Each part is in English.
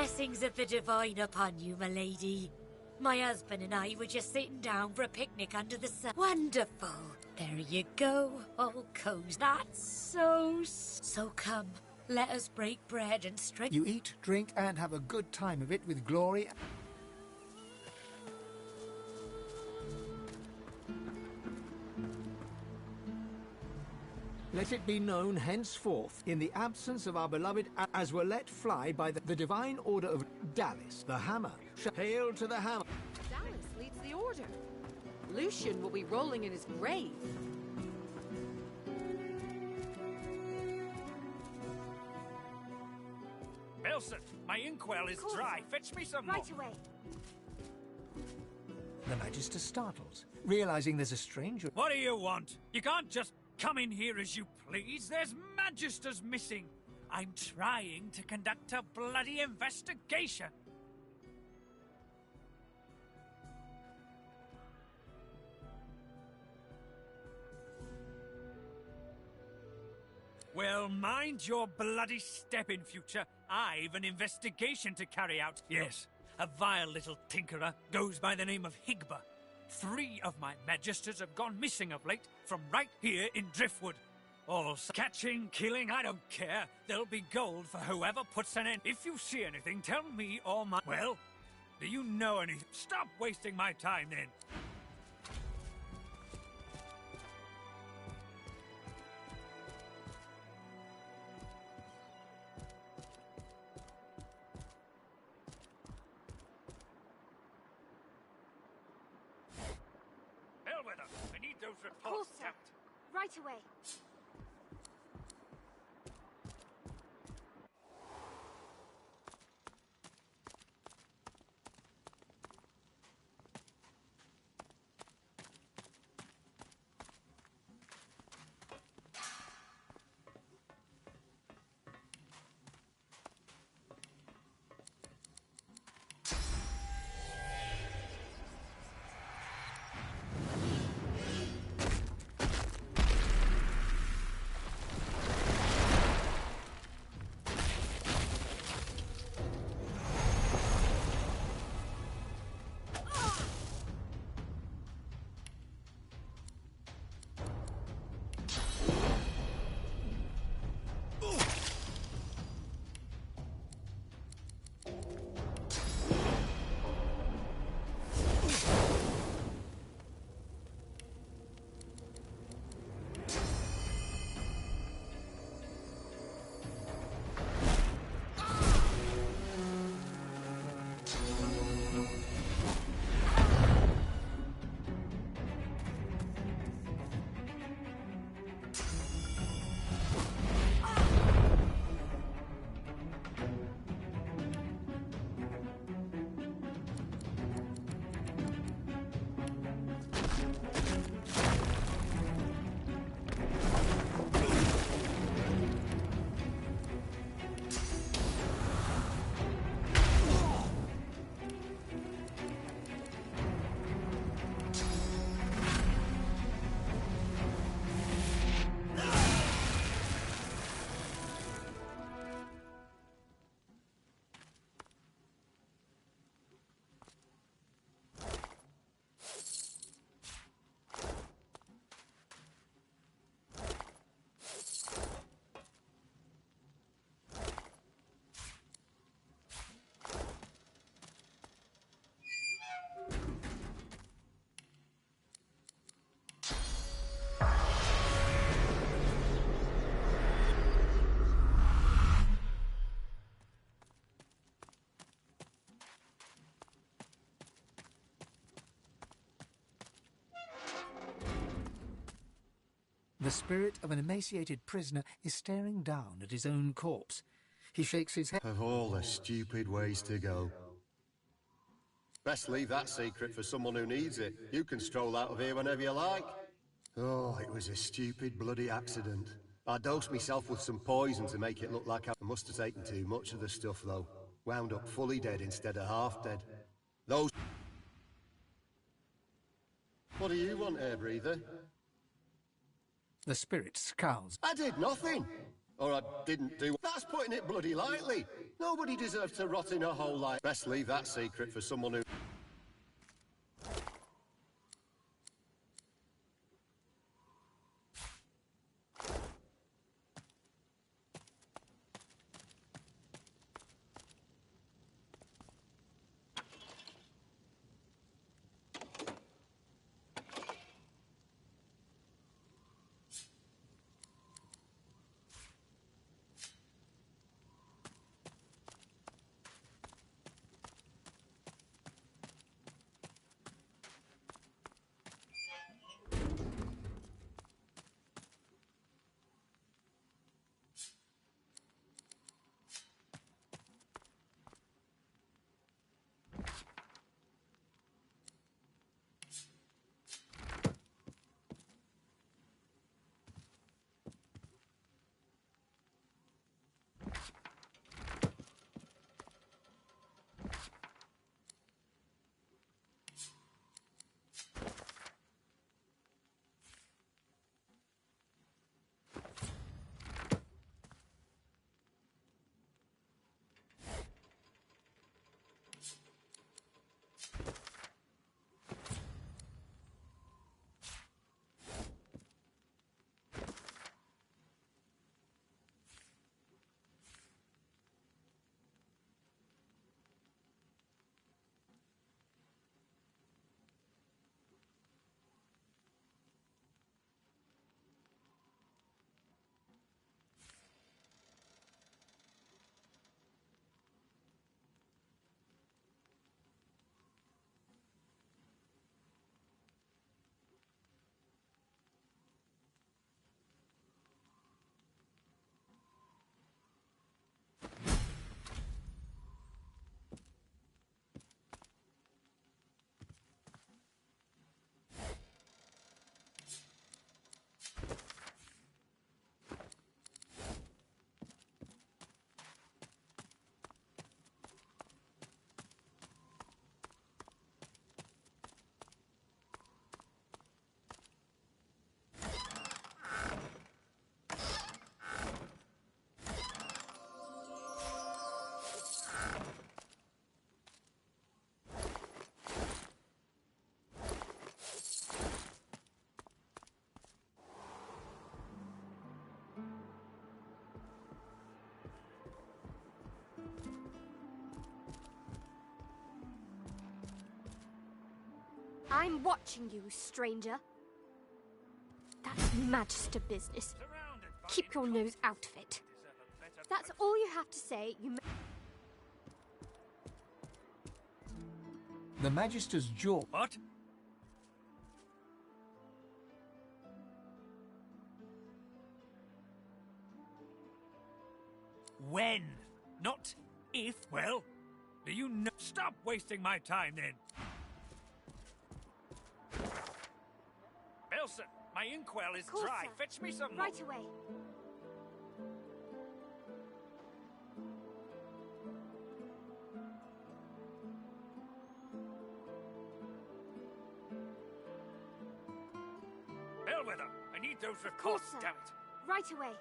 Blessings of the divine upon you, my lady. My husband and I were just sitting down for a picnic under the sun. Wonderful. There you go, all cozy. That's so come, let us break bread and strength. You eat, drink, and have a good time of it with glory. Let it be known henceforth, in the absence of our beloved, as were let fly by the divine order of Dallas, the hammer. Hail to the hammer. Dallas leads the order. Lucian will be rolling in his grave. Elsa, my inkwell is dry. Fetch me some more. Right away. The Magister startles, realizing there's a stranger. What do you want? You can't just come in here as you please. There's Magisters missing. I'm trying to conduct a bloody investigation. Well, mind your bloody step in future. I've an investigation to carry out. Yes, a vile little tinkerer goes by the name of Higba. 3 of my Magisters have gone missing of late from right here in Driftwood. Also, catching, killing, I don't care. There'll be gold for whoever puts an end. If you see anything, tell me or my... Well, do you know anything? Stop wasting my time then. I need those reports stamped. Right away. The spirit of an emaciated prisoner is staring down at his own corpse. He shakes his head. Of all the stupid ways to go. Best leave that secret for someone who needs it. You can stroll out of here whenever you like. Oh, it was a stupid bloody accident. I dosed myself with some poison to make it look like I must have taken too much of the stuff, though. Wound up fully dead instead of half dead. Those... What do you want, air breather? The spirit scowls. I did nothing. Or I didn't do. That's putting it bloody lightly. Nobody deserves to rot in a hole like. Best leave that secret for someone who. I'm watching you, stranger. That's Magister business. Keep your nose out of it. If that's all you have to say, you may... The Magister's jaw. What? When? Not if. Well, do you know? Stop wasting my time then. Elsa, my inkwell is Course, dry. sir. Fetch me some Right away. Bellwether, I need those Course, reports, sir. damn it. Right away.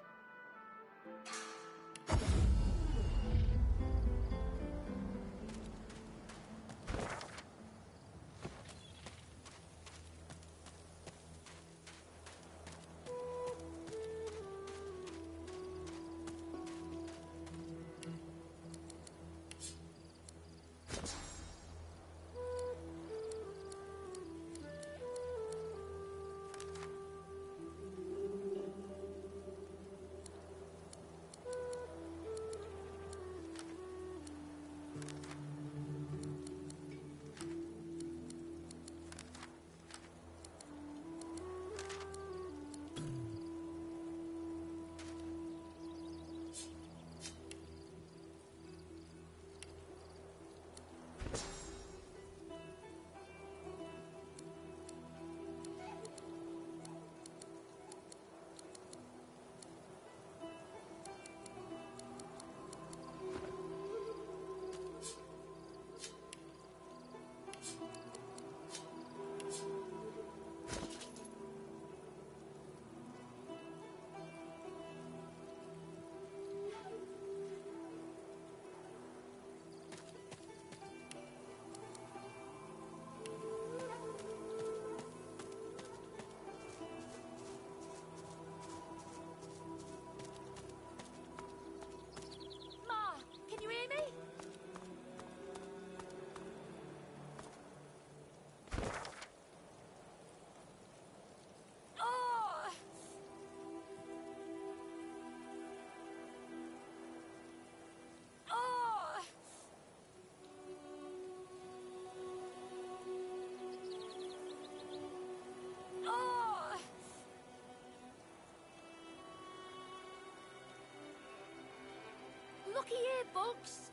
Looky here, folks.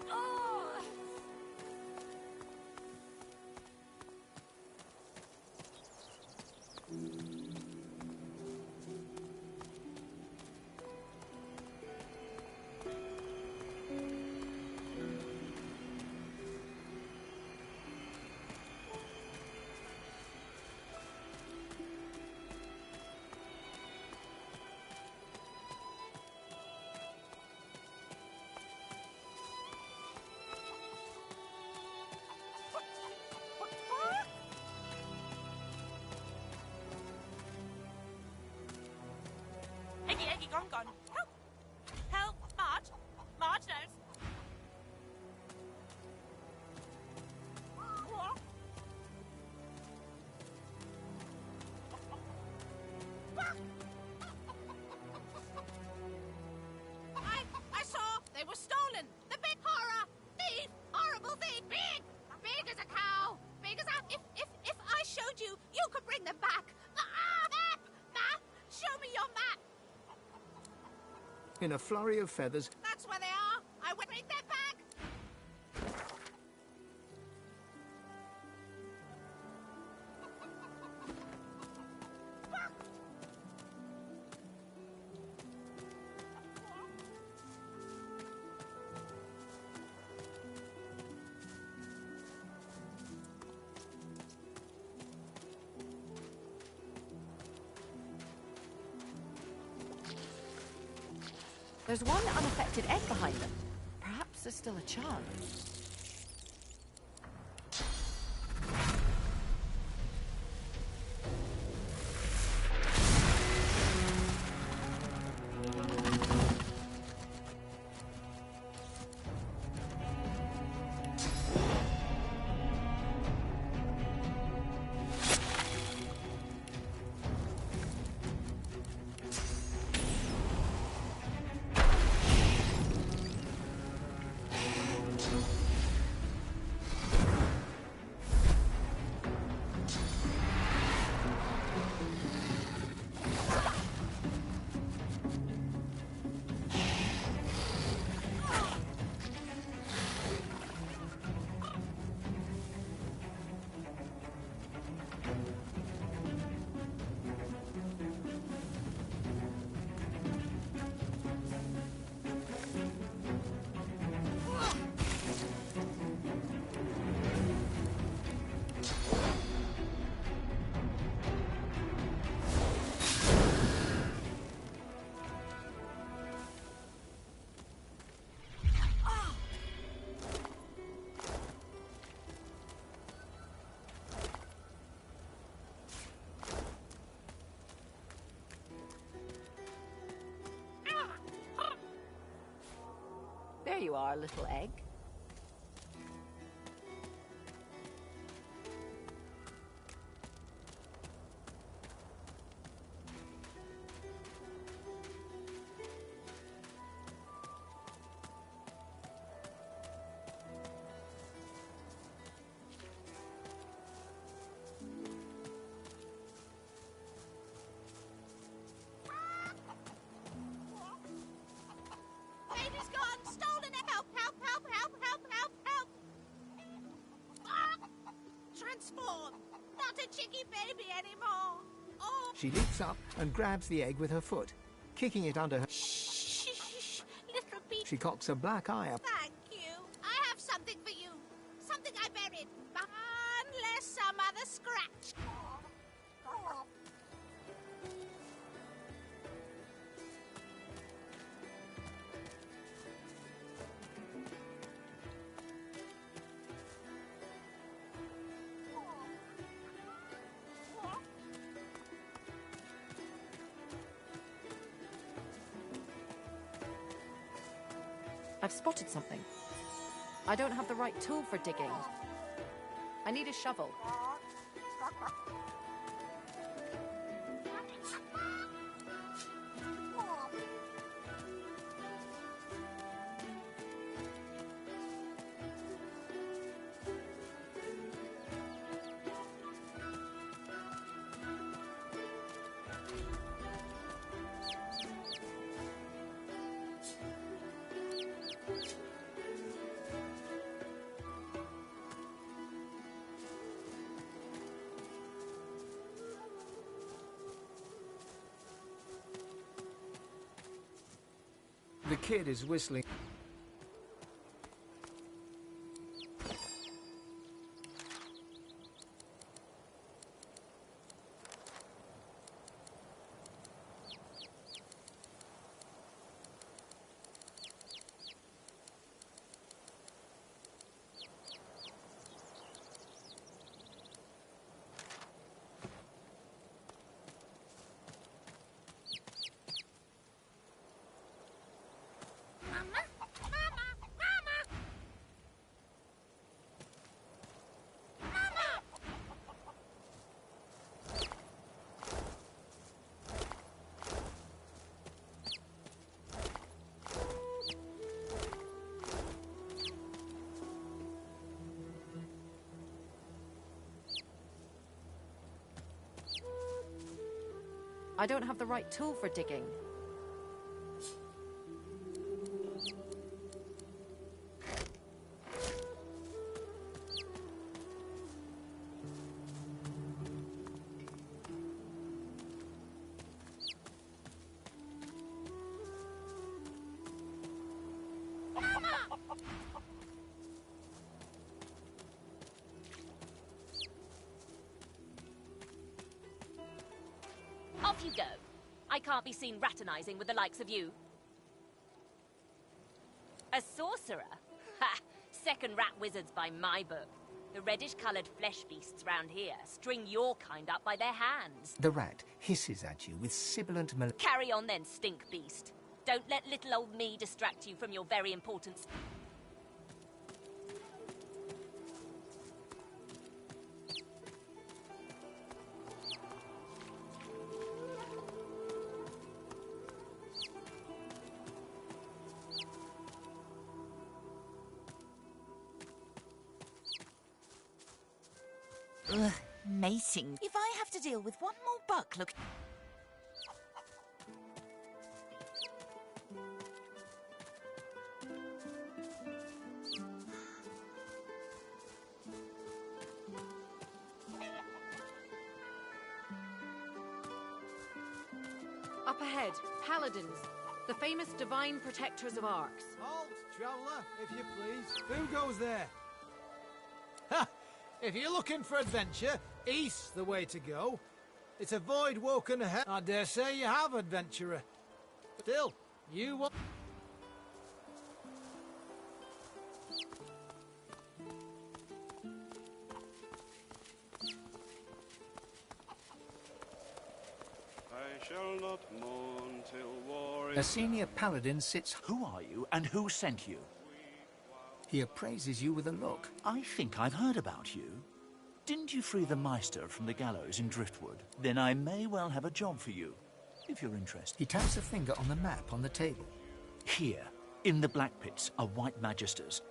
Oh! Eggy, gone. Help! Help! Marge! Marge knows! What? I saw they were stolen! The big horror! Thief! Horrible thief! Big! Big as a cow! Big as a... If I showed you, you could bring them back! Map! Show me your map! In a flurry of feathers, That's where they are! I will bring them back! There's one unaffected egg behind them. Perhaps there's still a chance. There you are, little egg. Baby's gone! Stolen! Help! Help! Help! Help! Help! Help! Help! Ah! Transform! Not a chicky baby anymore! Oh! she leaps up and grabs the egg with her foot, kicking it under her. Shh! Little bee. She cocks a black eye up. Thank you. I have something for you. Something I buried. Unless some other scratch. I've spotted something. I don't have the right tool for digging. I need a shovel. The kid is whistling. I don't have the right tool for digging. Off you go. I can't be seen raternizing with the likes of you. A sorcerer? Ha! Second rat wizards by my book. The reddish-coloured flesh beasts round here string your kind up by their hands. The rat hisses at you with sibilant Carry on then, stink beast. Don't let little old me distract you from your very important... Ugh, mating. If I have to deal with one more buck, look... Up ahead, paladins, the famous divine protectors of arcs. Halt, traveller, if you please. Who goes there? Ha! If you're looking for adventure, east's the way to go. It's a void woken ahead. I dare say you have, adventurer. Still, you want... I shall not mourn till war is... A senior paladin sits... Who are you, and who sent you? He appraises you with a look. I think I've heard about you. Didn't you free the Meister from the gallows in Driftwood? Then I may well have a job for you, if you're interested. He taps a finger on the map on the table. Here, in the Black Pits, are White Magisters.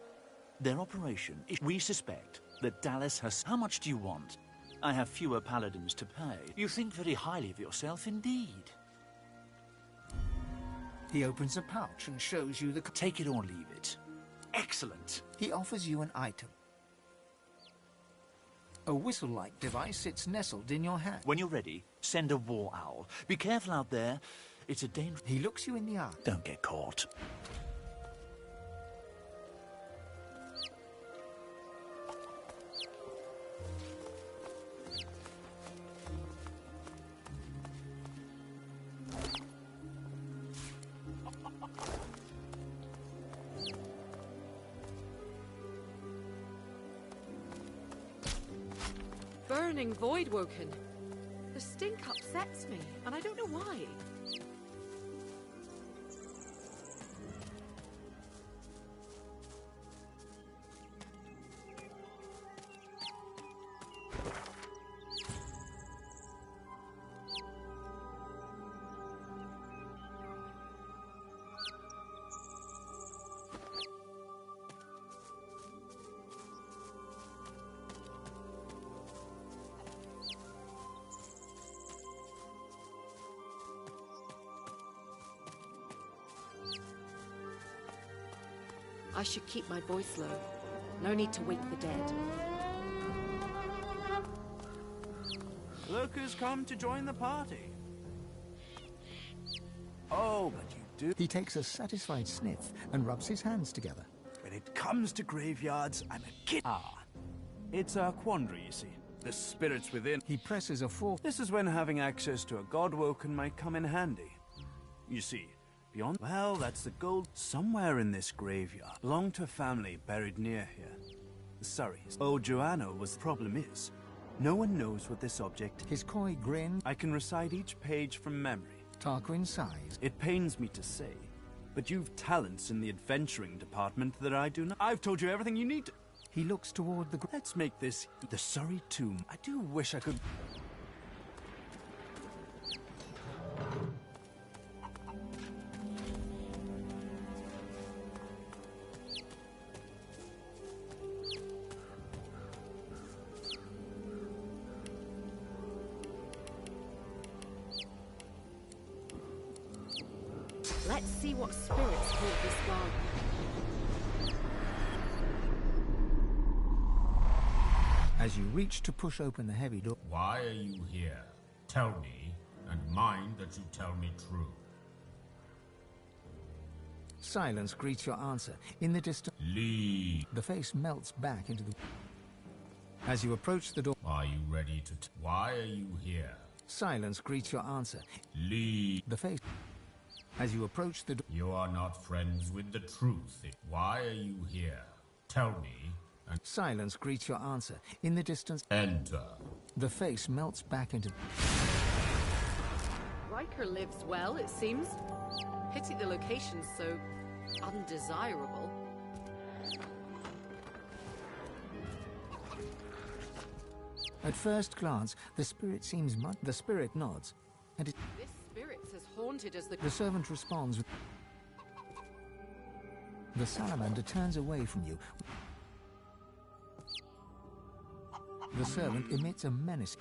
Their operation is... We suspect that Dallas has... How much do you want? I have fewer paladins to pay. You think very highly of yourself indeed. He opens a pouch and shows you the... Take it or leave it. Excellent. He offers you an item. A whistle-like device sits nestled in your hand. When you're ready, send a war owl. Be careful out there. It's a dangerous... He looks you in the eye. Don't get caught. Burning void woken. The stink upsets me, and I don't know why. I should keep my voice low. No need to wake the dead. Look who's come to join the party. Oh, but you do. He takes a satisfied sniff and rubs his hands together. When it comes to graveyards, I'm a kid. It's a quandary, you see. The spirits within. He presses a fork. This is when having access to a god-woken might come in handy. You see, beyond... Well, that's the gold somewhere in this graveyard. Belonged to a family buried near here. The Surreys. Oh, Joanna was... The problem is, no one knows what this object... His coy grin. I can recite each page from memory. Tarquin sighs. It pains me to say, but you've talents in the adventuring department that I do not. I've told you everything you need to... He looks toward the... Let's make this the Surrey tomb. I do wish I could... Let's see what spirits hold this garden. As you reach to push open the heavy door... Why are you here? Tell me, and mind that you tell me true. Silence greets your answer. In the distance... Leave. The face melts back into the... As you approach the door... Are you ready to... Why are you here? Silence greets your answer. Leave. The face... As you approach the door... You are not friends with the truth. Why are you here? Tell me... And silence greets your answer. In the distance... Enter. The face melts back into... Riker lives well, it seems. Pity the location's so... undesirable. At first glance, the spirit seems much... The spirit nods. And it... This spirit's as haunted as the... The servant responds with... The salamander turns away from you. The servant emits a menace.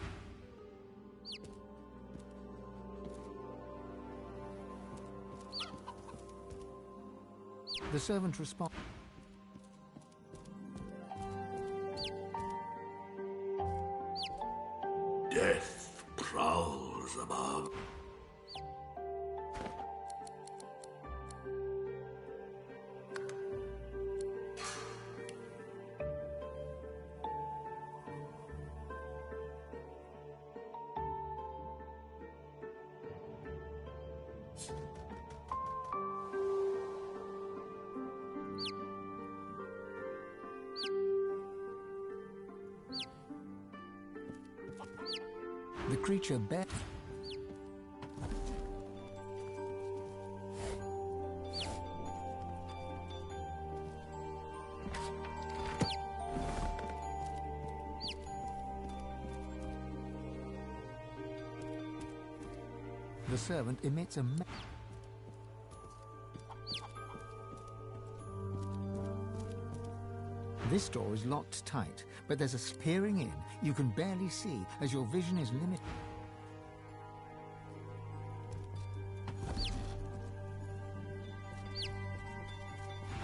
The servant responds. Death prowls above. The creature bet. The servant emits a... This door is locked tight, but there's a peering in. You can barely see as your vision is limited.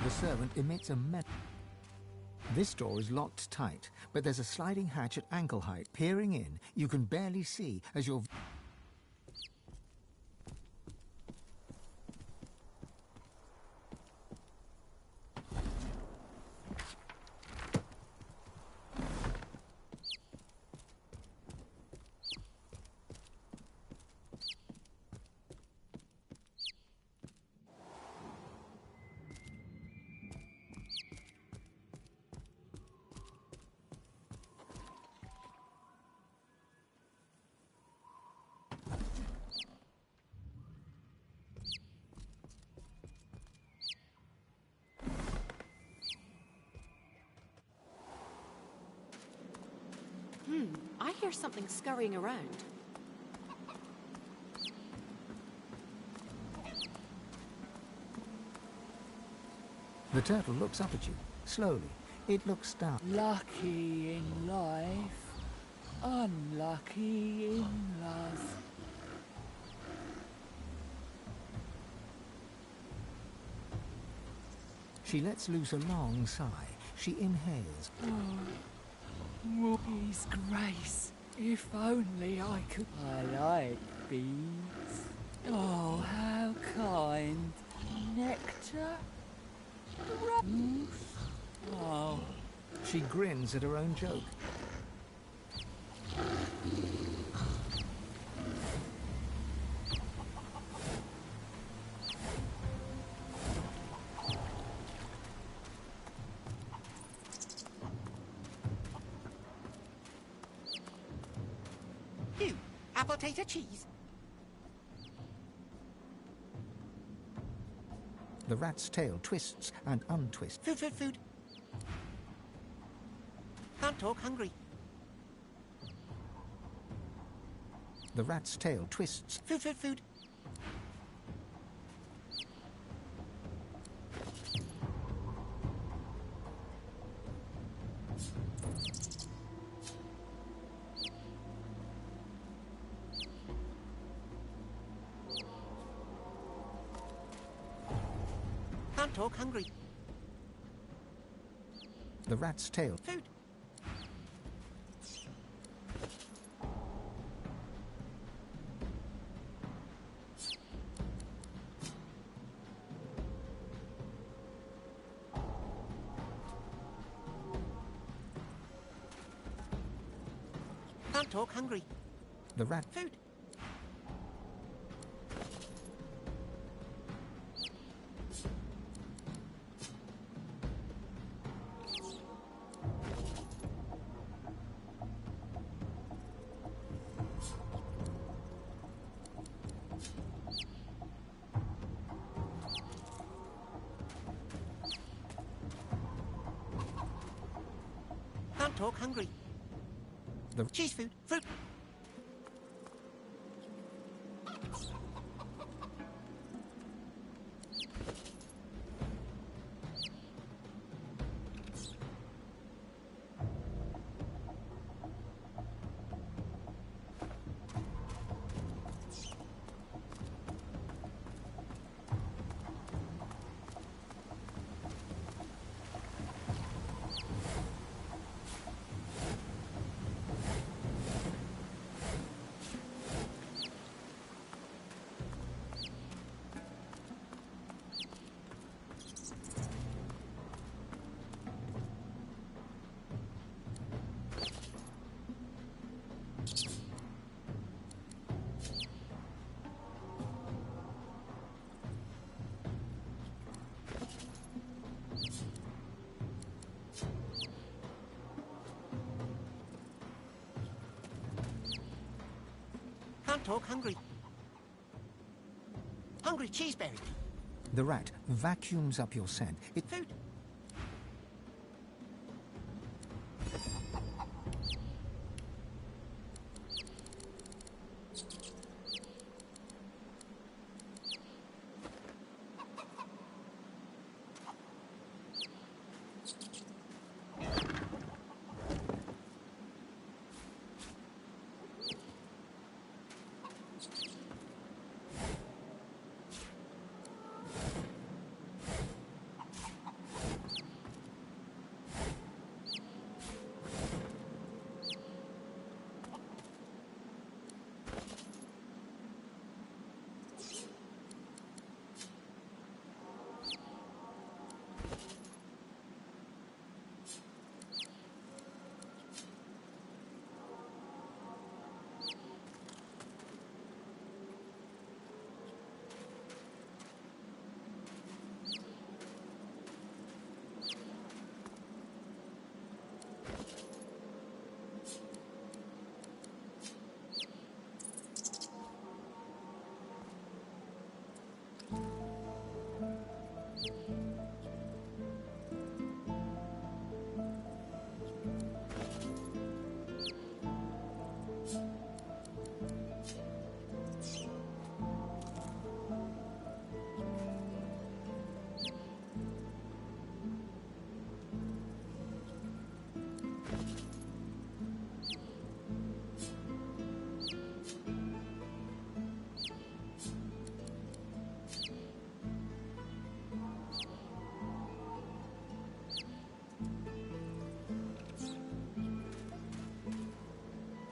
The servant emits a This door is locked tight, but there's a sliding hatch at ankle height. Peering in, you can barely see as your... I hear something scurrying around. The turtle looks up at you. Slowly, it looks down. Lucky in life, unlucky in love. She lets loose a long sigh. She inhales. Oh, His Grace, if only I could... I like bees. Oh, how kind. Nectar? Oh. She grins at her own joke. You, apple tater cheese. The rat's tail twists and untwists. Food, food, food. Can't talk, hungry. The rat's tail twists. Food, food, food. Can't talk, hungry. The rat's tail. Food. Can't talk, hungry. The rat. Food. Can't talk, hungry. The cheese food, fruit. Can't talk, hungry. Hungry cheeseberry. The rat vacuums up your scent. It food.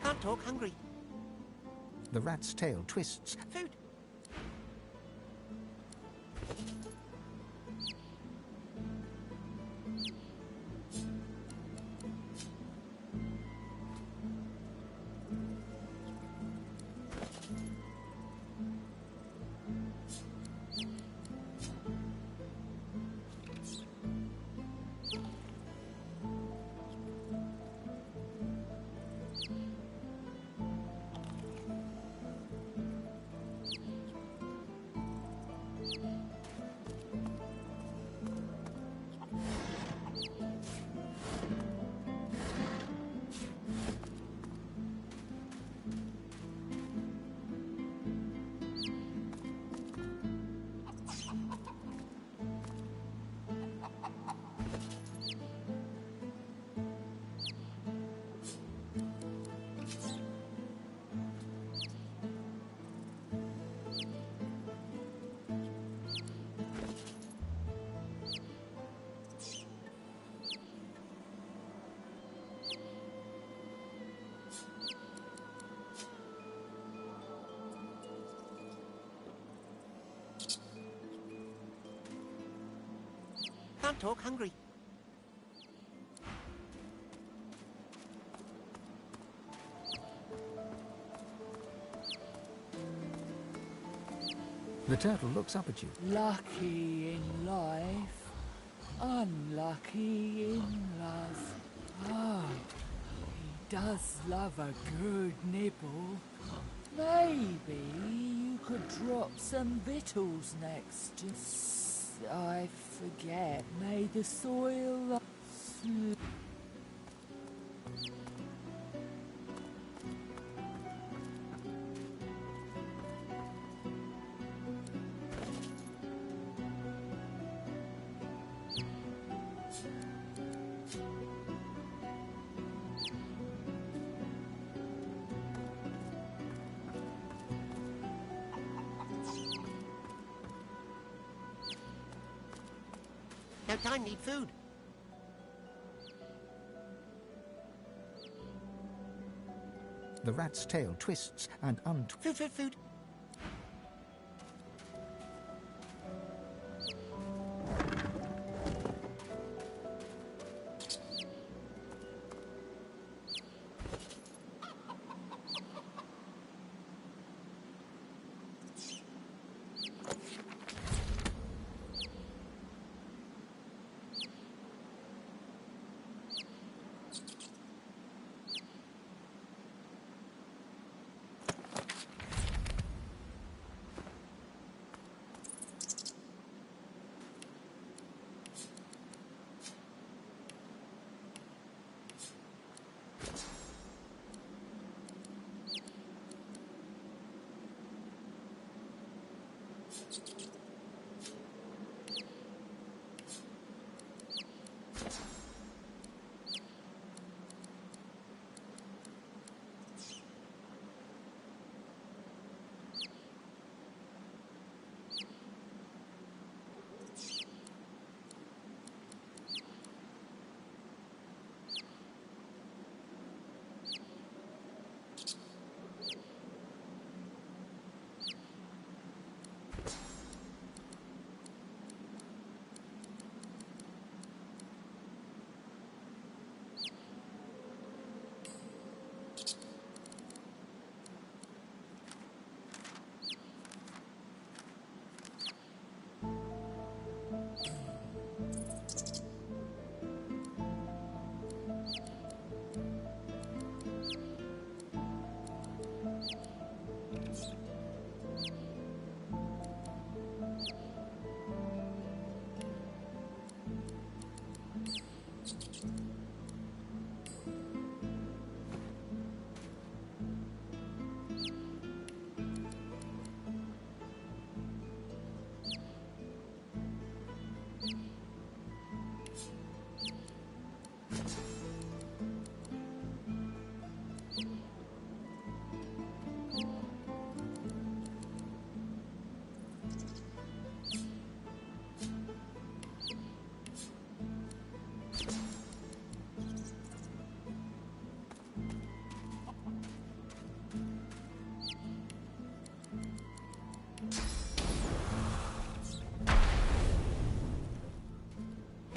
Can't talk, hungry. The rat's tail twists. Food. Can't talk hungry. The turtle looks up at you. Lucky in life, unlucky in love. Oh, he does love a good nibble. Maybe you could drop some victuals next. I forget. May the soil... No time, need food. The rat's tail twists and Food, food, food.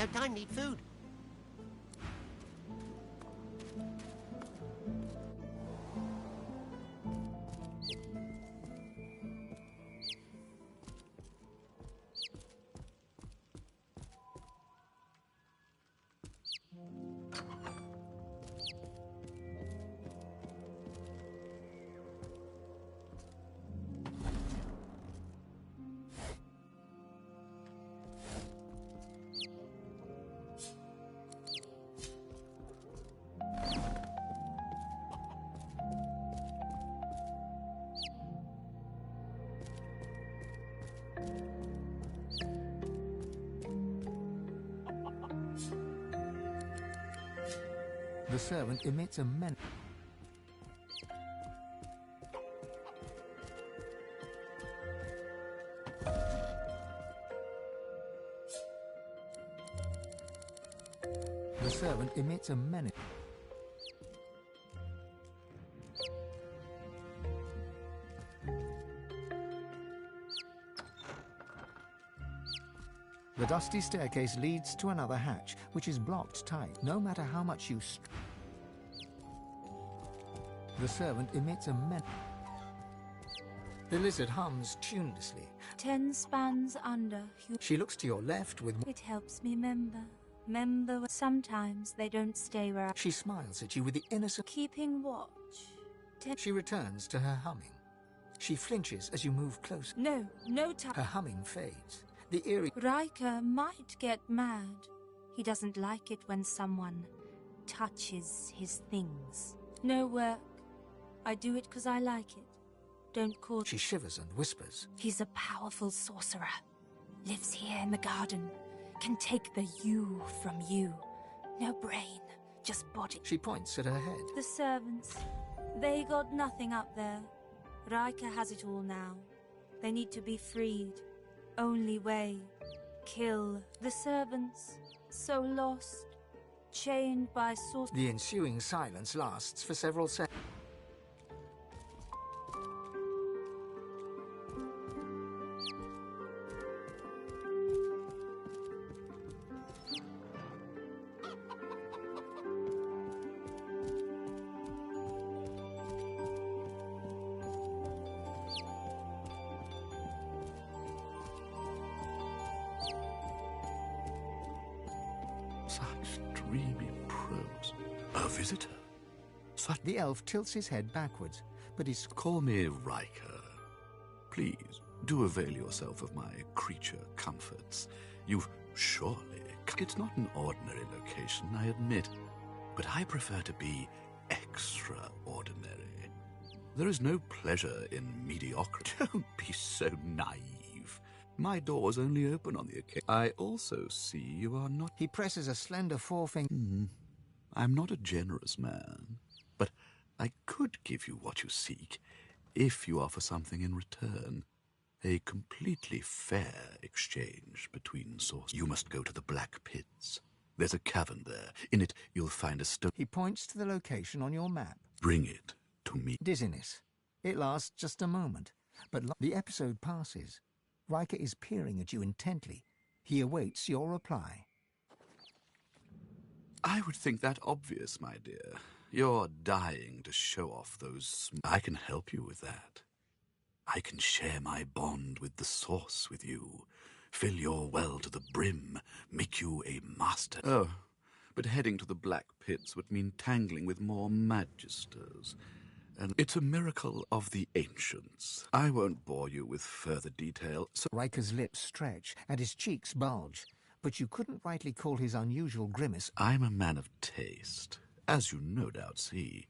No time, need food. The servant emits a The servant emits a menace. The dusty staircase leads to another hatch, which is blocked tight, no matter how much you The servant emits a The lizard hums tunelessly. 10 spans under. She looks to your left with... It helps me remember sometimes they don't stay where She smiles at you with the innocent... Keeping watch. She returns to her humming. She flinches as you move closer. No time. Her humming fades. The eerie... Riker might get mad. He doesn't like it when someone touches his things. No work. I do it because I like it. Don't call... She shivers and whispers. He's a powerful sorcerer. Lives here in the garden. Can take the you from you. No brain, just body. She points at her head. The servants. They got nothing up there. Riker has it all now. They need to be freed. Only way. Kill the servants. So lost. Chained by sorcery. The ensuing silence lasts for several seconds. Such dreamy prose. A visitor? The elf tilts his head backwards, but he's... Call me Riker. Please, do avail yourself of my creature comforts. You've surely... It's not an ordinary location, I admit, but I prefer to be extraordinary. There is no pleasure in mediocrity. Don't be so naive. My doors only open on the occasion. I also see you are not... He presses a slender forefinger... I'm not a generous man, but I could give you what you seek if you offer something in return. A completely fair exchange between sources. You must go to the Black Pits. There's a cavern there. In it, you'll find a stone... He points to the location on your map. Bring it to me. Dizziness. It lasts just a moment, but the episode passes. Riker is peering at you intently. He awaits your reply. I would think that obvious, my dear. You're dying to show off those... I can help you with that. I can share my bond with the Source with you, fill your well to the brim, make you a master. Oh, but heading to the Black Pits would mean tangling with more magisters. And it's a miracle of the ancients. I won't bore you with further detail, so... Riker's lips stretch and his cheeks bulge, but you couldn't rightly call his unusual grimace... I'm a man of taste, as you no doubt see.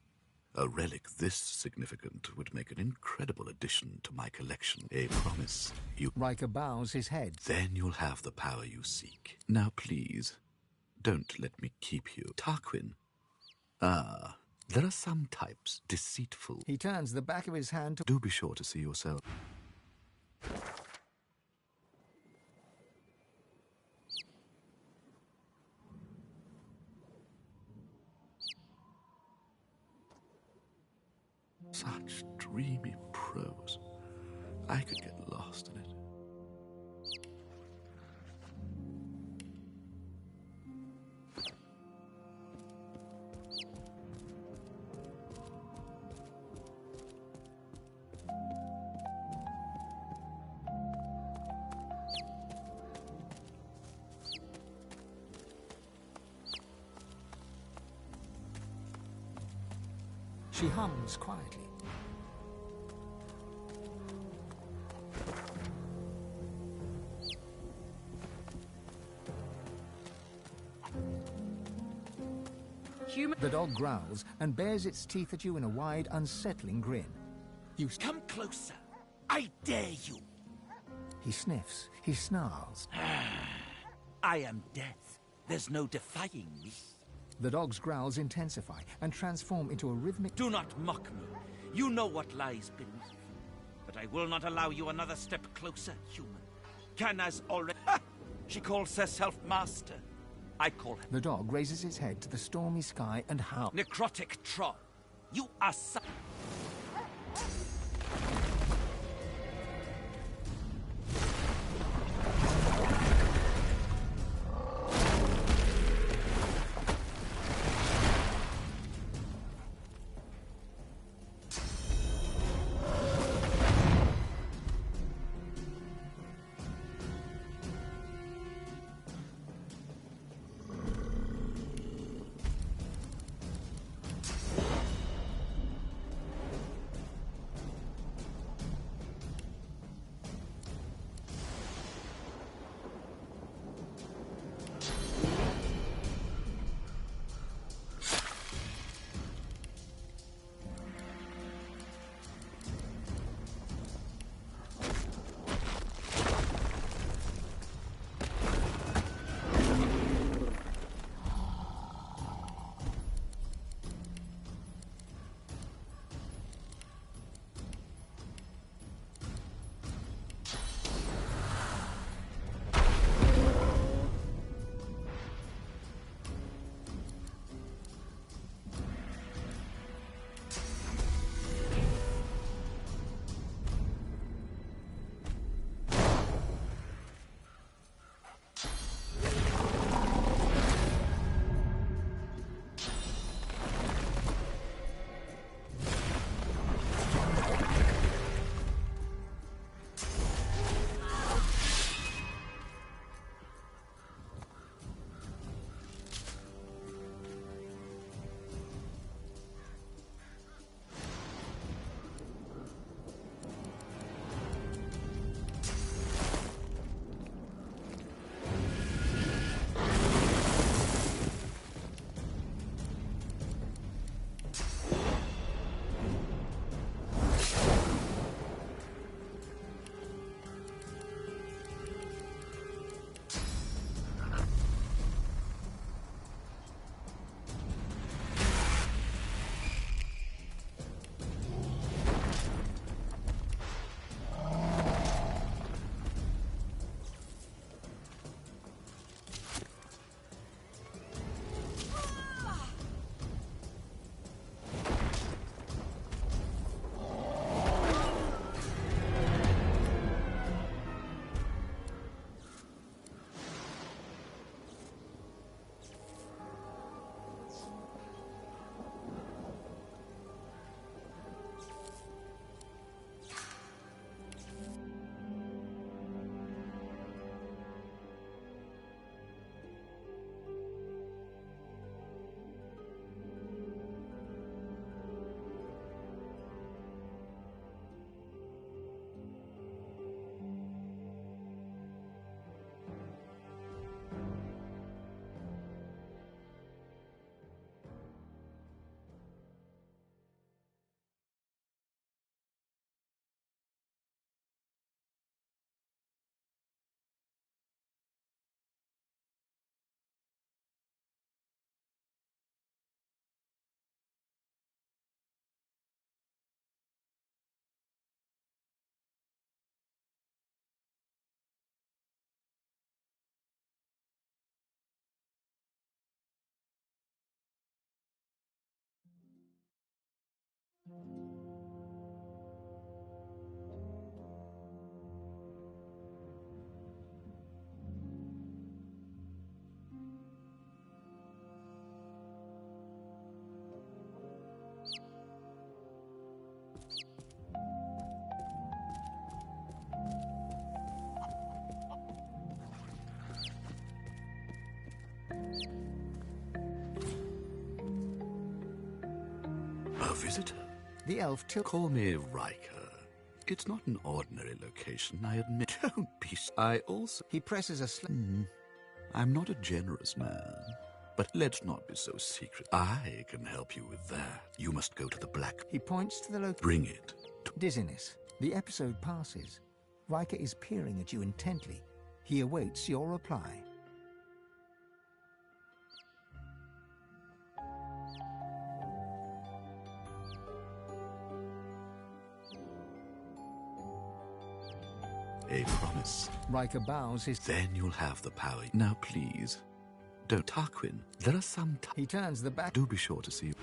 A relic this significant would make an incredible addition to my collection. A promise you... Riker bows his head. Then you'll have the power you seek. Now, please, don't let me keep you. Tarquin. Ah, there are some types deceitful. He turns the back of his hand to... Do be sure to see yourself. Such dreamy prose. I could get lost in it. She hums quietly. The dog growls and bares its teeth at you in a wide, unsettling grin. You come closer. I dare you. He sniffs. He snarls. I am death. There's no defying me. The dog's growls intensify and transform into a rhythmic... Do not mock me. You know what lies beneath. But I will not allow you another step closer, human. Kana's already... Ha! She calls herself master. I call her... The dog raises its head to the stormy sky and howls. Necrotic troll. You are... A visitor? The elf took... Call me Riker. It's not an ordinary location, I admit. Don't be... I also... He presses a I'm not a generous man. But let's not be so secret. I can help you with that. You must go to the black... He points to the location. Bring it. Dizziness. The episode passes. Riker is peering at you intently. He awaits your reply. A promise. Riker bows his... Then you'll have the power. Now, please, don't... Tarquin, there are some... He turns the back... Do be sure to see you.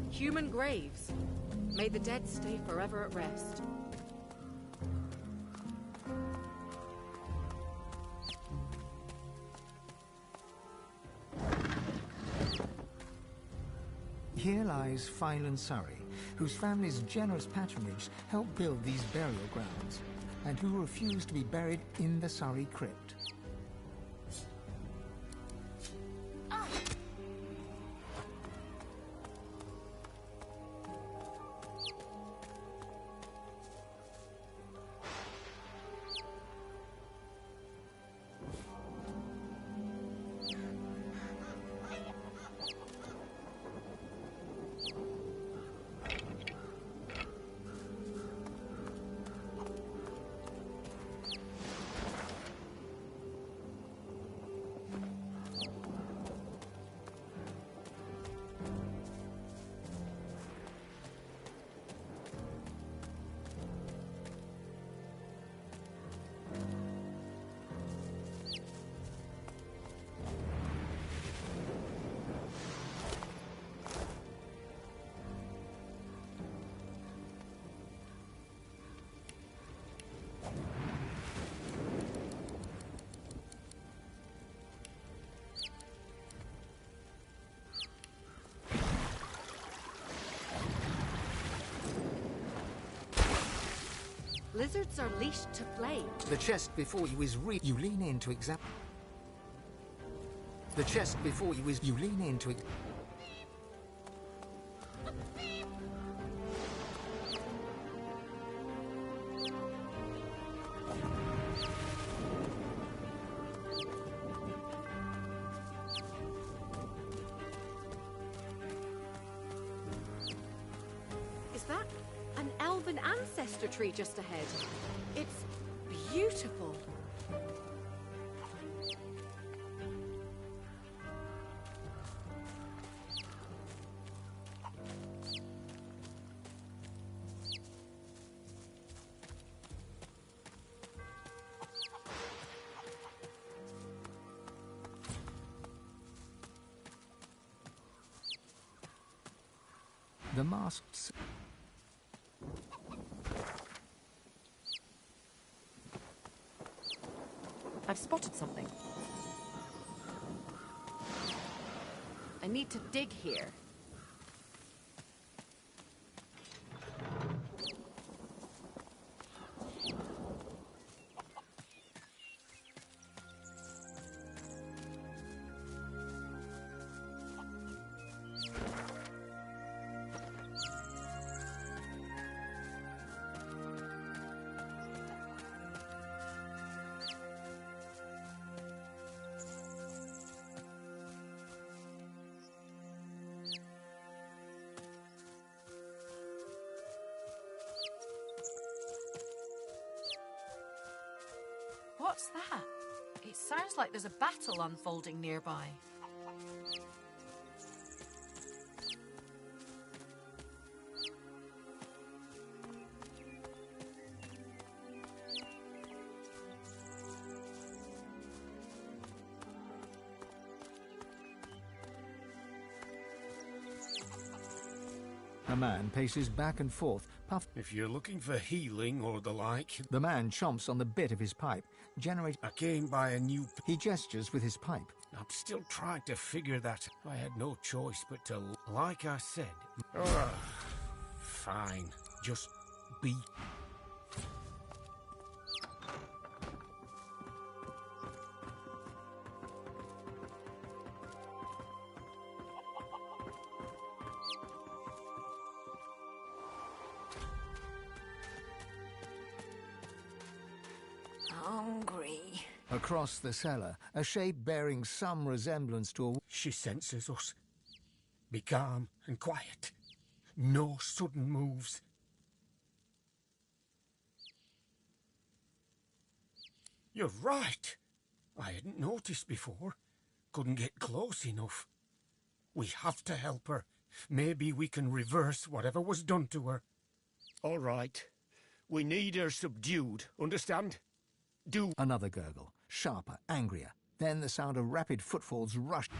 Human graves. May the dead stay forever at rest. Here lies Phylan Surrey, whose family's generous patronage helped build these burial grounds, and who refused to be buried in the Surrey crypt. Lizards are leashed to flame. The chest before you is You lean in to examine. The chest before you is... You lean in to... Is that an elven ancestor tree just ahead? It's beautiful. The masked... I've spotted something. I need to dig here. What's that? It sounds like there's a battle unfolding nearby. A man paces back and forth, puff. If you're looking for healing or the like... The man chomps on the bit of his pipe, generate... I came by a new... He gestures with his pipe. I'm still trying to figure that. I had no choice but to... Like I said... Fine. Just be... Hungry. Across the cellar, a shape bearing some resemblance to a... She senses us. Be calm and quiet. No sudden moves. You're right. I hadn't noticed before. Couldn't get close enough. We have to help her. Maybe we can reverse whatever was done to her. All right. We need her subdued, understand? Do... Another gurgle, sharper, angrier. Then the sound of rapid footfalls rushed.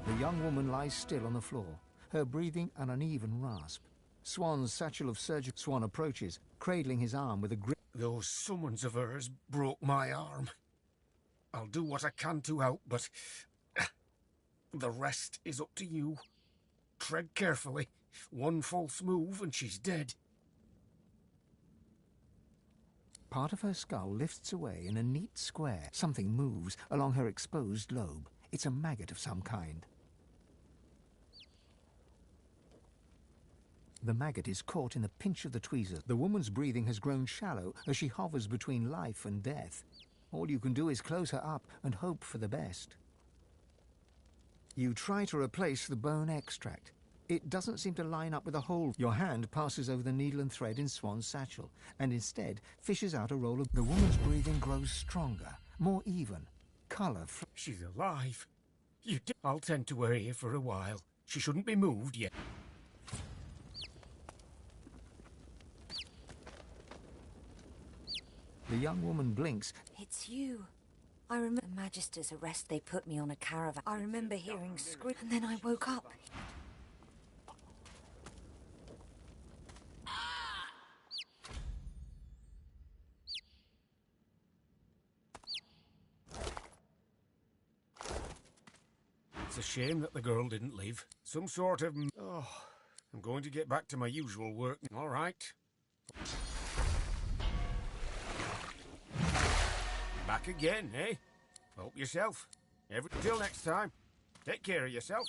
The young woman lies still on the floor, her breathing an uneven rasp. Swan's satchel of surgical... Swan approaches, cradling his arm with a grip. Those summons of hers broke my arm. I'll do what I can to help, but... the rest is up to you. Tread carefully. One false move and she's dead. Part of her skull lifts away in a neat square. Something moves along her exposed lobe. It's a maggot of some kind. The maggot is caught in the pinch of the tweezers. The woman's breathing has grown shallow as she hovers between life and death. All you can do is close her up and hope for the best. You try to replace the bone extract. It doesn't seem to line up with the hole. Your hand passes over the needle and thread in Swan's satchel, and instead fishes out a roll of... The woman's breathing grows stronger, more even. Colour... She's alive. I'll tend to her here for a while. She shouldn't be moved yet. The young woman blinks. It's you. I remember the Magister's arrest. They put me on a caravan. I remember hearing screams, and then I woke up. It's a shame that the girl didn't live. Some sort of... Oh, I'm going to get back to my usual work. All right. Back again, eh? Help yourself. Till next time. Take care of yourself.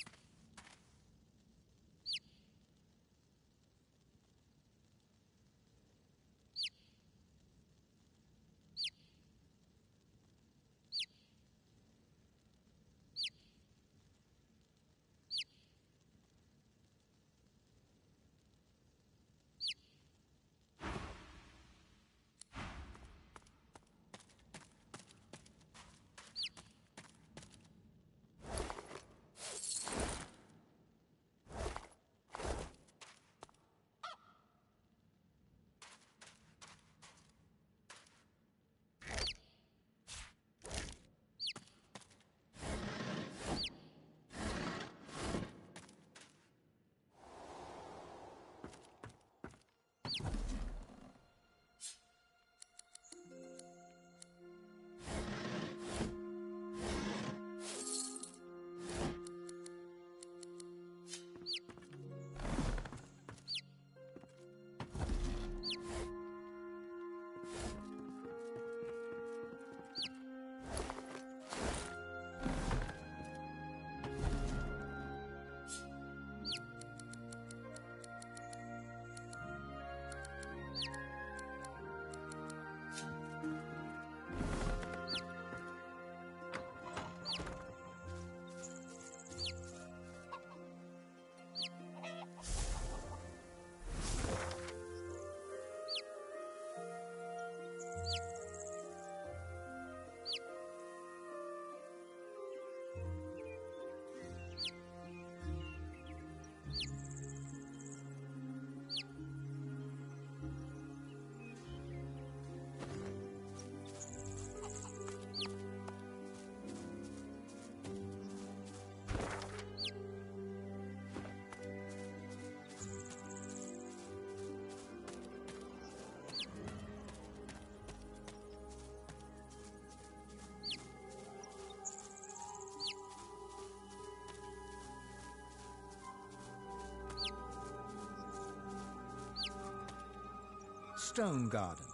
stone garden.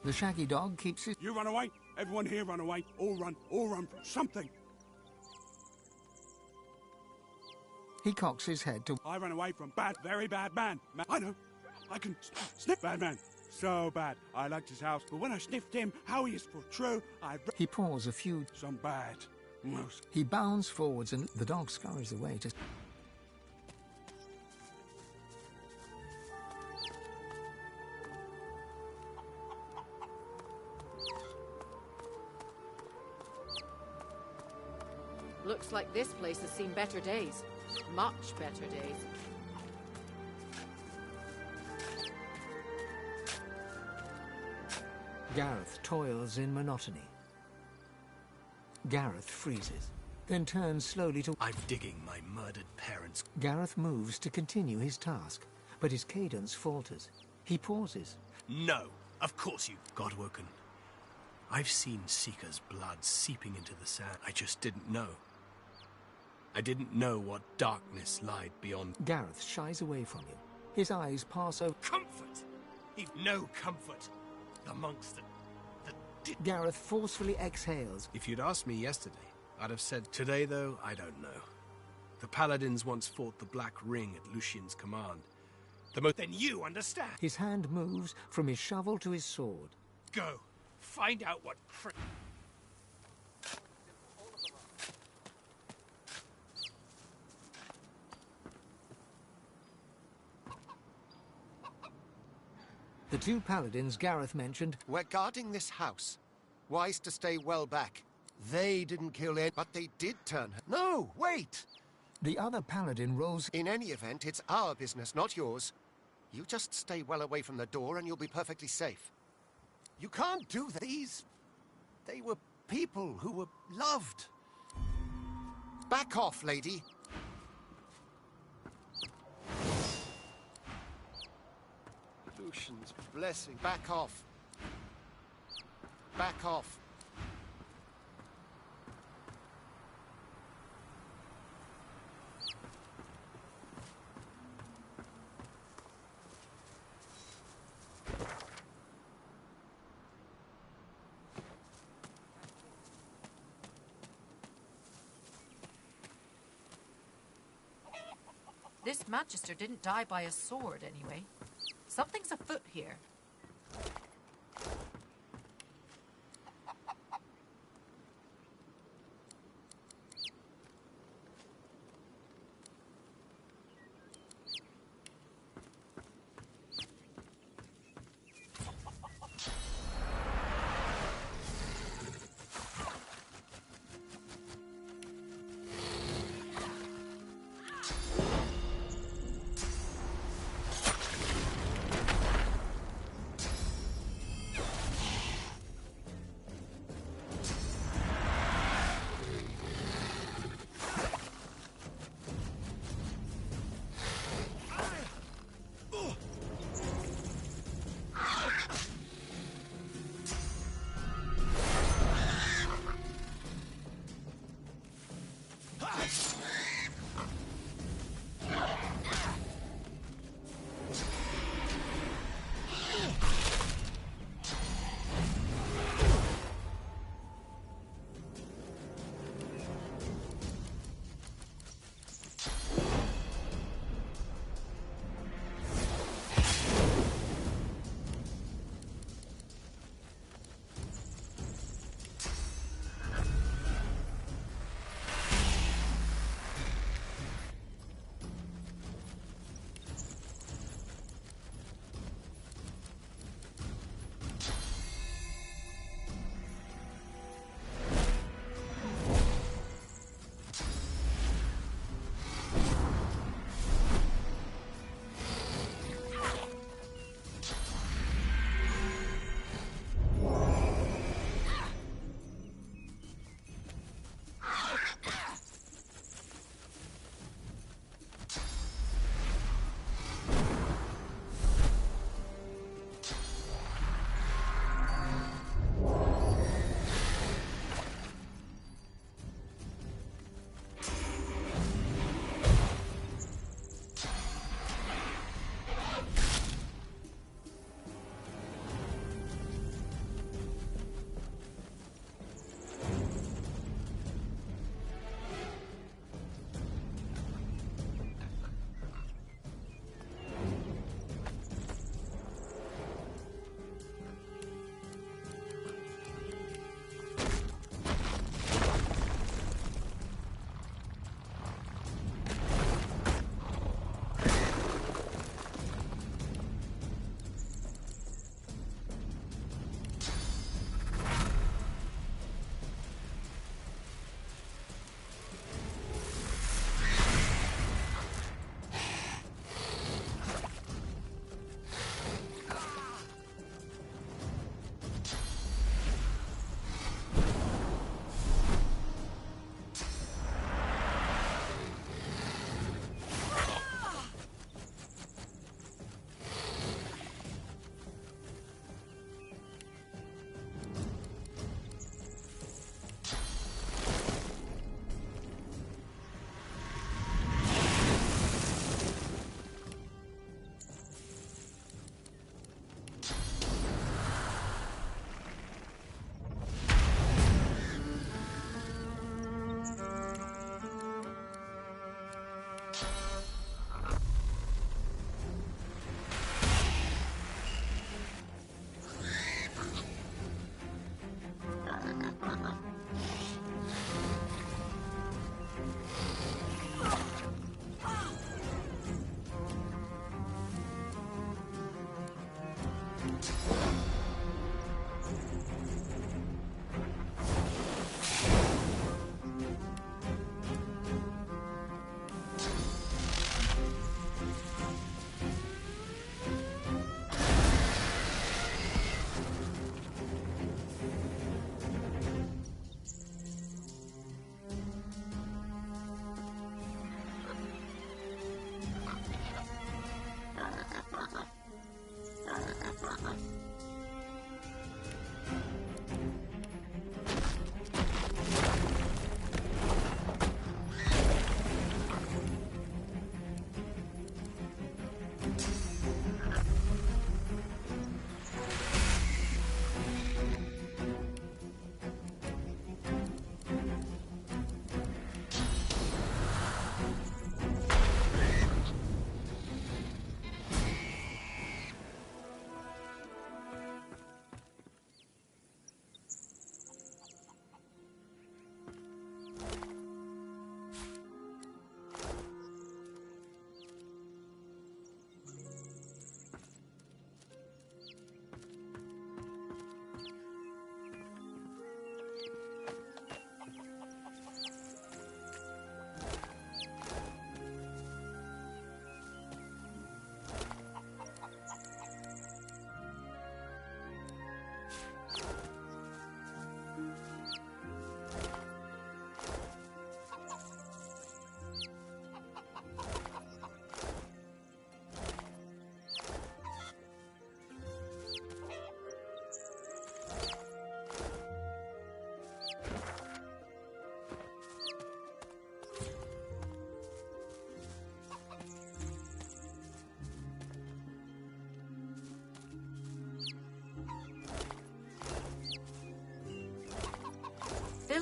The shaggy dog keeps his... You run away. Everyone here run away. All run from something. He cocks his head to... I ran away from bad, very bad man. I know. I can sniff bad man. So bad. I liked his house, but when I sniffed him, how he is for true, He paws a few... Some bad. Most. He bounds forwards and the dog scurries away to... Looks like this place has seen better days. Much better days. Gareth toils in monotony. Gareth freezes, then turns slowly to... I'm digging my murdered parents. Gareth moves to continue his task, but his cadence falters. He pauses. No, of course you, Godwoken. I've seen Seeker's blood seeping into the sand. I just didn't know. I didn't know what darkness lied beyond... Gareth shies away from you. His eyes pass over... Comfort! You've no comfort amongst the Gareth forcefully exhales. If you'd asked me yesterday, I'd have said today, though, I don't know. The Paladins once fought the Black Ring at Lucian's command. Then you understand! His hand moves from his shovel to his sword. Go. Find out what... The two paladins Gareth mentioned... We're guarding this house. Wise to stay well back. They didn't kill it, but they did turn her. No, wait! The other paladin rolls... In any event, it's our business, not yours. You just stay well away from the door and you'll be perfectly safe. You can't do these. They were people who were loved. Back off, lady. Lucian's blessing. Back off. Back off. This Magister didn't die by a sword, anyway. Something's afoot here.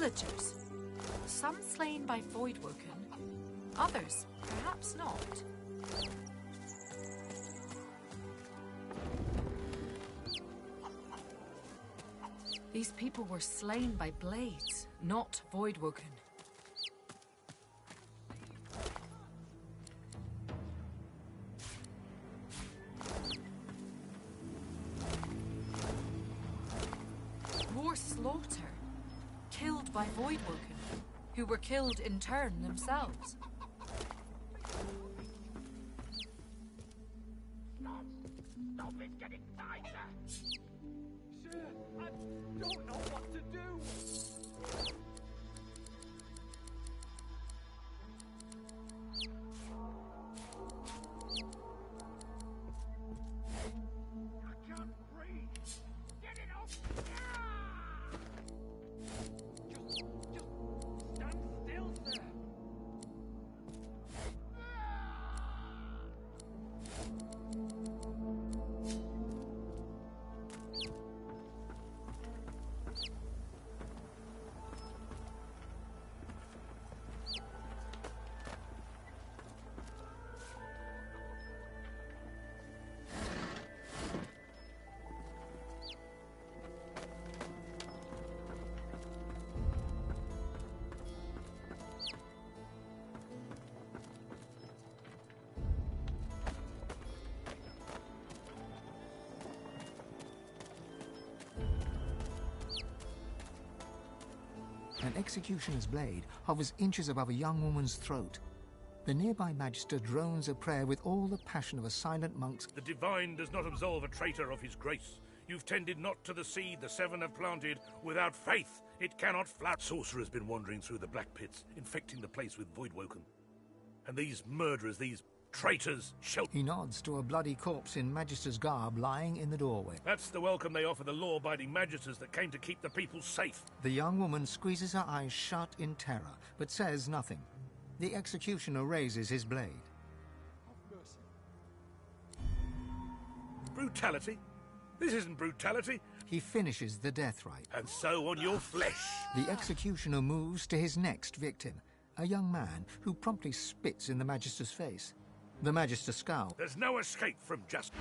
villagers. Some slain by Voidwoken, others perhaps not. These people were slain by blades, not Voidwoken. More slaughter, killed by Voidwoken, who were killed in turn themselves. Stop it getting tighter! Sir, I don't know what to do! I can't breathe! Get it off! Just stand still, sir! An executioner's blade hovers inches above a young woman's throat. The nearby magister drones a prayer with all the passion of a silent monk's. The divine does not absolve a traitor of his grace. You've tended not to the seed the seven have planted. Without faith, it cannot flourish. Sorcerer's been wandering through the black pits, infecting the place with Voidwoken. And these murderers, these traitors, shall... He nods to a bloody corpse in magister's garb lying in the doorway. That's the welcome they offer the law-abiding magisters that came to keep the people safe. The young woman squeezes her eyes shut in terror, but says nothing. The executioner raises his blade. Brutality? This isn't brutality. He finishes the death rite. And so on your flesh. The executioner moves to his next victim, a young man who promptly spits in the magister's face. The magister scowls. There's no escape from justice.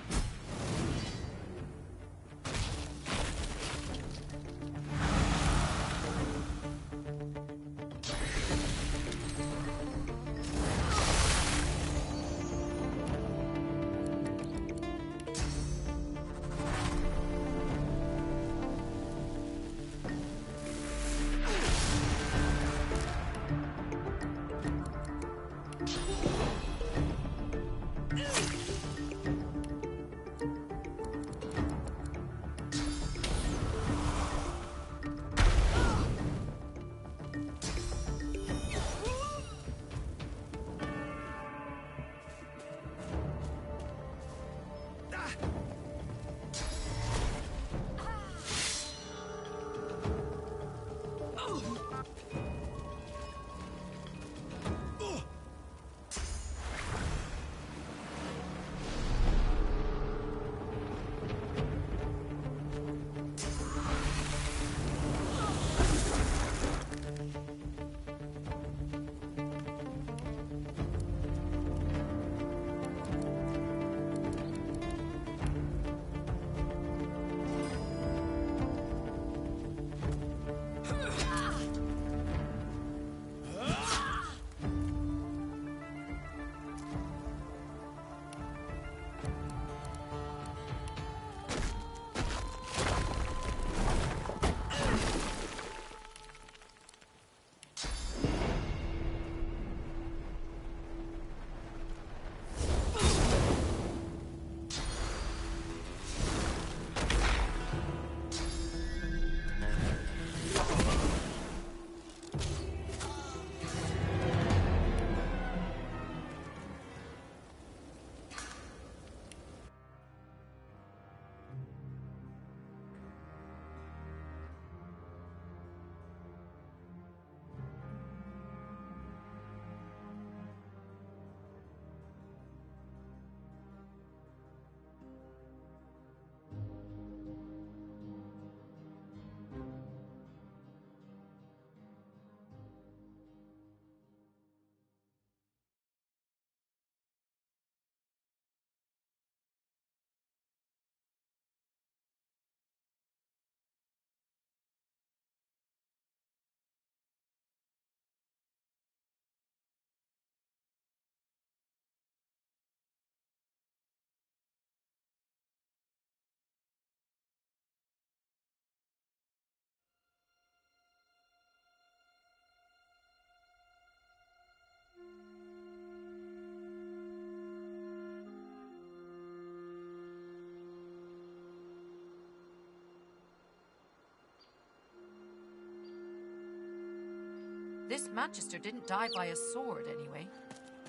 This Magister didn't die by a sword, anyway.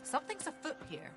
Something's afoot here.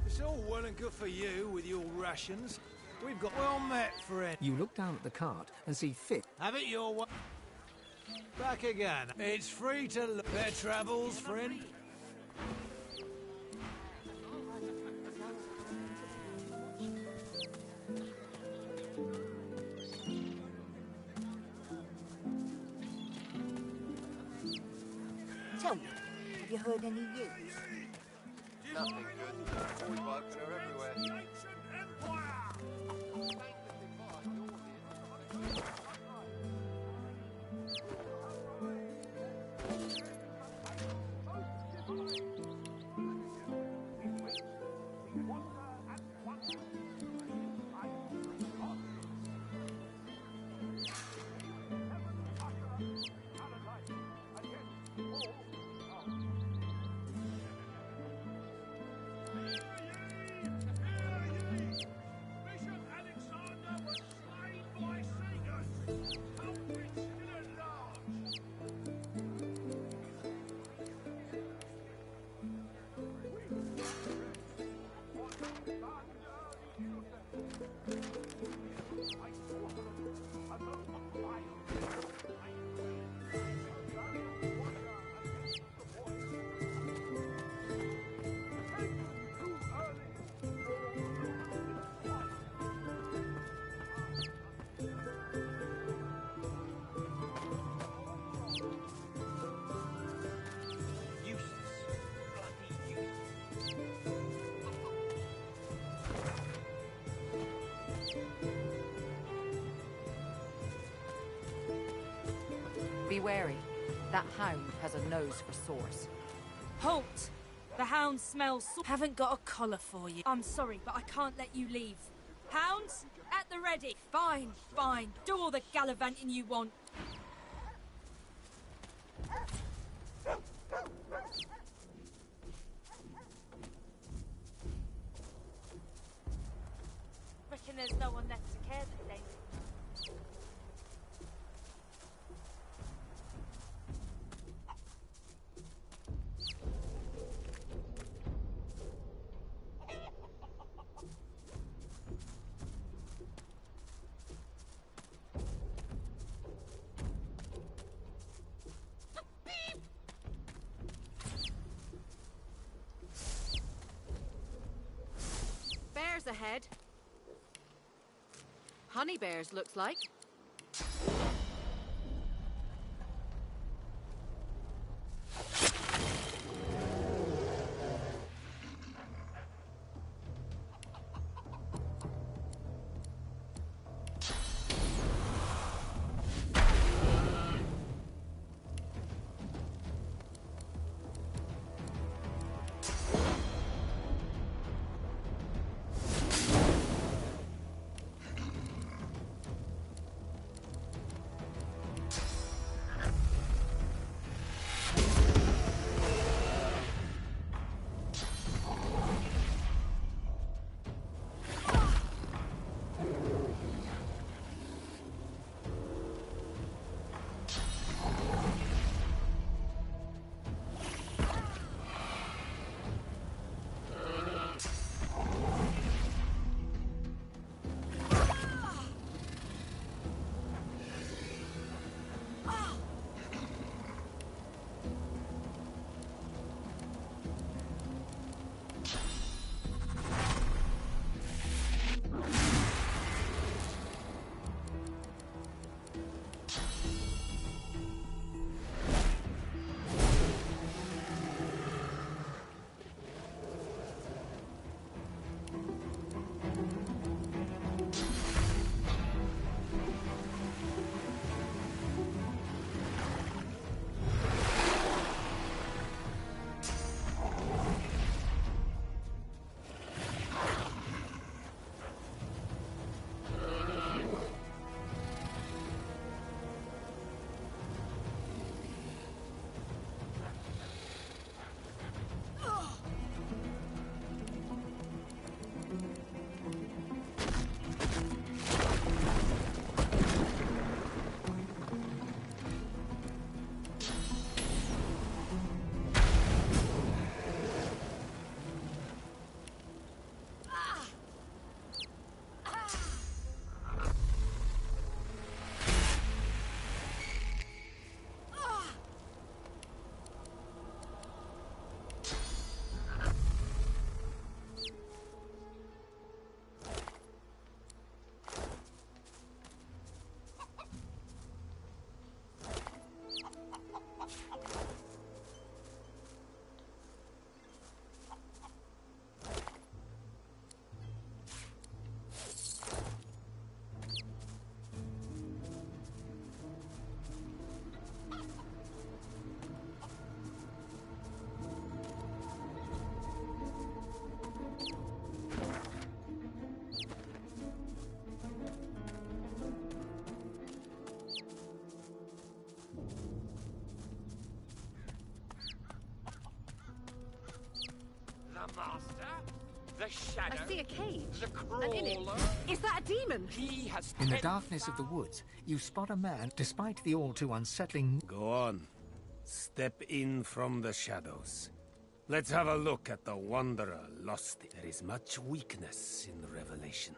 It's all well and good for you with your rations. We've got well met, friend. You look down at the cart and see Fit. Have it your way. Back again. It's free to look. Fair travels, friend. Tell me, have you heard any news? Nothing good. Void workers are everywhere. Be wary. That hound has a nose for sores. Halt! The hound smells Haven't got a collar for you. I'm sorry, but I can't let you leave. Hounds, at the ready. Fine, fine. Do all the gallivanting you want. Reckon there's no one left to care that day. Bears ahead. Honey bears, looks like. The shadow. I see a cage. The crawler. And in it, is that a demon? He has... In the darkness of the woods, you spot a man, despite the all too unsettling... Go on. Step in from the shadows. Let's have a look at the Wanderer lost. There is much weakness in the revelation.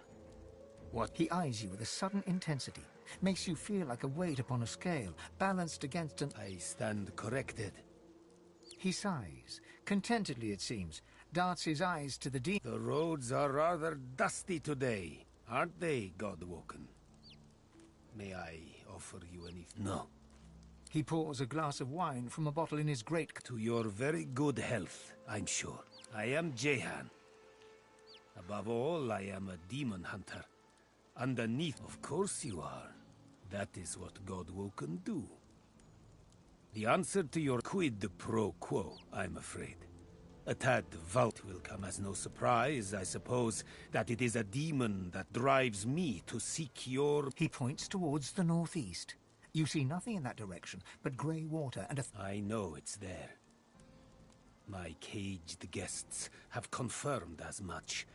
What? He eyes you with a sudden intensity, makes you feel like a weight upon a scale, balanced against an... I stand corrected. He sighs, contentedly it seems, darts his eyes to the deep... The roads are rather dusty today, aren't they, Godwoken? May I offer you anything? No. He pours a glass of wine from a bottle in his great... To your very good health, I'm sure. I am Jehan. Above all, I am a demon hunter. Underneath, of course you are. That is what Godwoken do. The answer to your quid pro quo, I'm afraid. A tad vault will come as no surprise, I suppose, that it is a demon that drives me to seek your... He points towards the northeast. You see nothing in that direction but grey water and a... I know it's there. My caged guests have confirmed as much.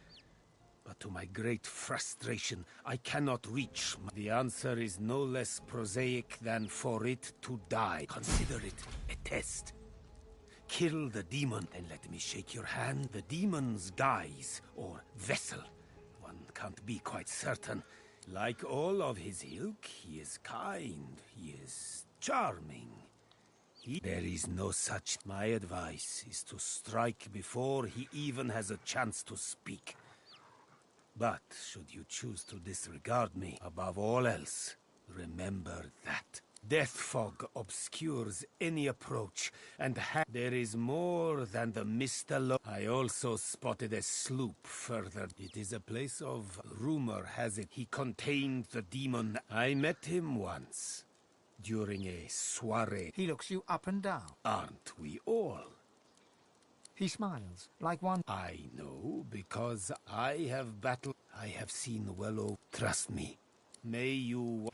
But to my great frustration, I cannot reach... The answer is no less prosaic than for it to die. Consider it a test. Kill the demon, and let me shake your hand. The demon's guise, or vessel, one can't be quite certain. Like all of his ilk, he is kind, he is charming. There is no such... My advice is to strike before he even has a chance to speak. But should you choose to disregard me, above all else, remember that. Death fog obscures any approach, and there is more than the mist alone. I also spotted a sloop further. It is a place of... Rumor has it he contained the demon. I met him once, during a soiree. He looks you up and down. Aren't we all? He smiles, like one... I know, because I have battled... I have seen well over... Trust me. May you...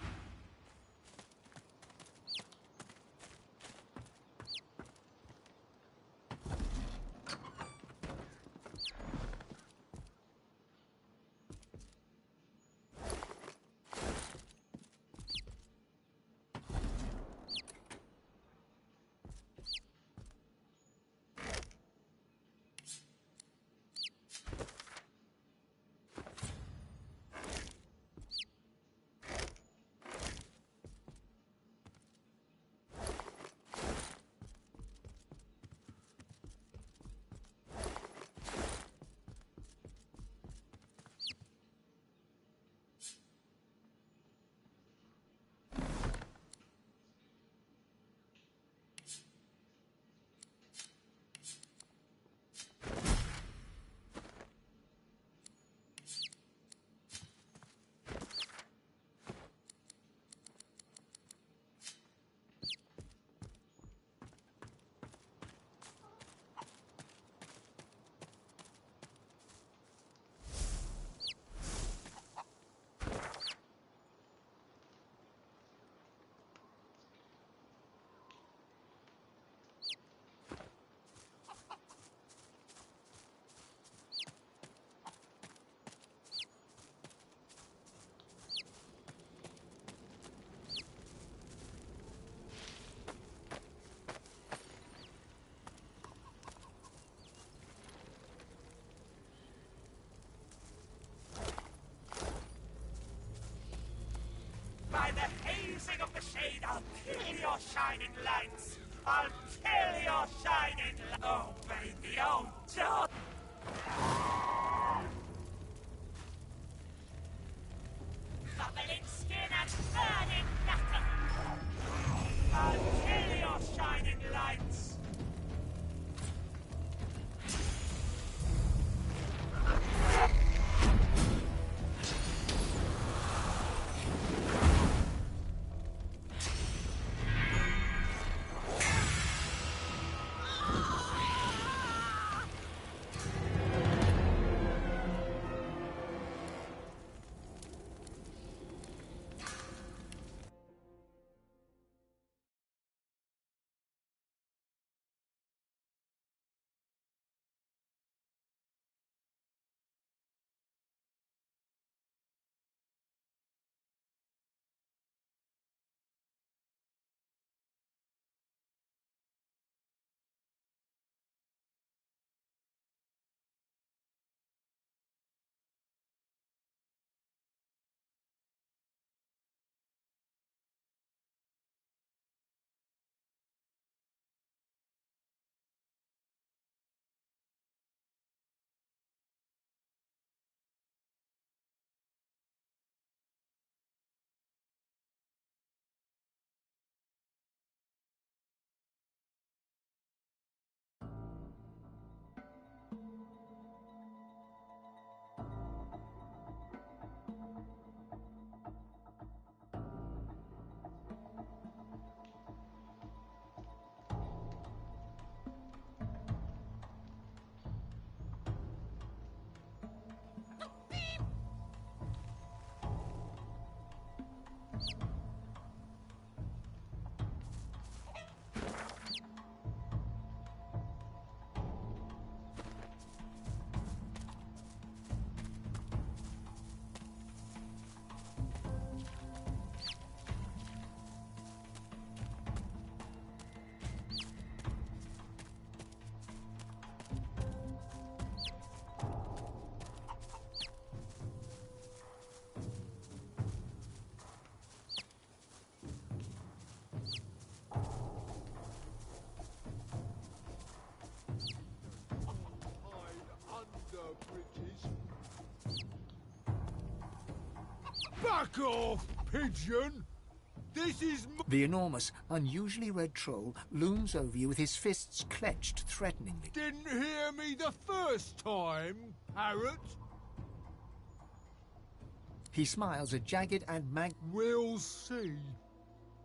By the hazing of the shade, I'll kill your shining lights! I'll kill your shining lights! Oh, baby, oh, don't! Bubbling skin and burning nothing! I'll kill your shining lights! Back off, pigeon! This is The enormous, unusually red troll looms over you with his fists clenched threateningly. Didn't hear me the first time, parrot? He smiles a jagged and We'll see.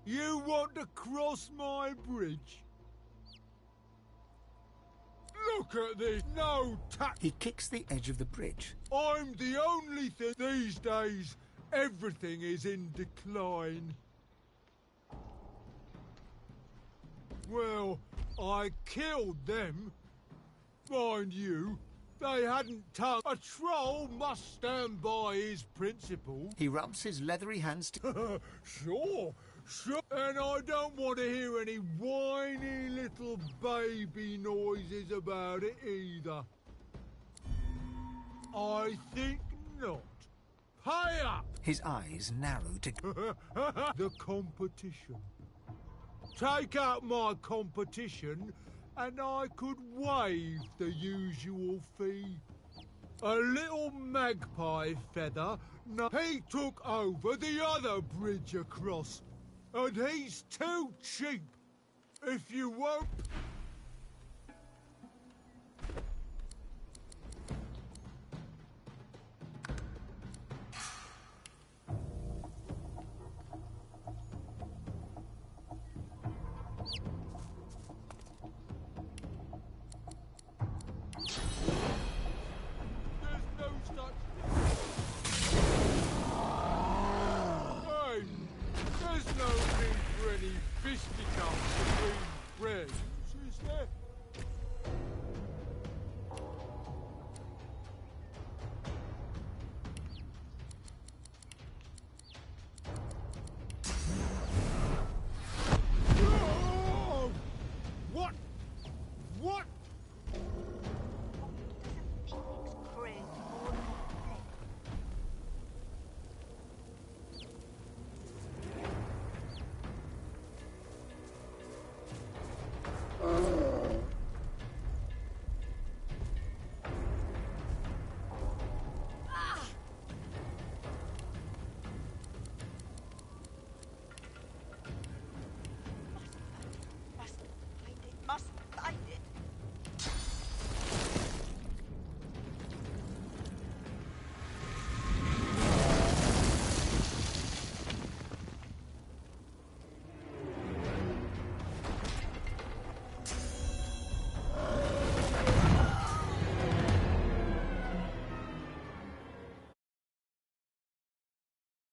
You want to cross my bridge? Look at this, no tax. He kicks the edge of the bridge. I'm the only thing these days. Everything is in decline. Well, I killed them. Mind you, they hadn't touched. A troll must stand by his principle. He rubs his leathery hands Sure. And I don't want to hear any whiny little baby noises about it either. I think not. Pay up! His eyes narrow to... The competition. Take out my competition and I could waive the usual fee. A little magpie feather. No, he took over the other bridge across. And he's too cheap. If you won't...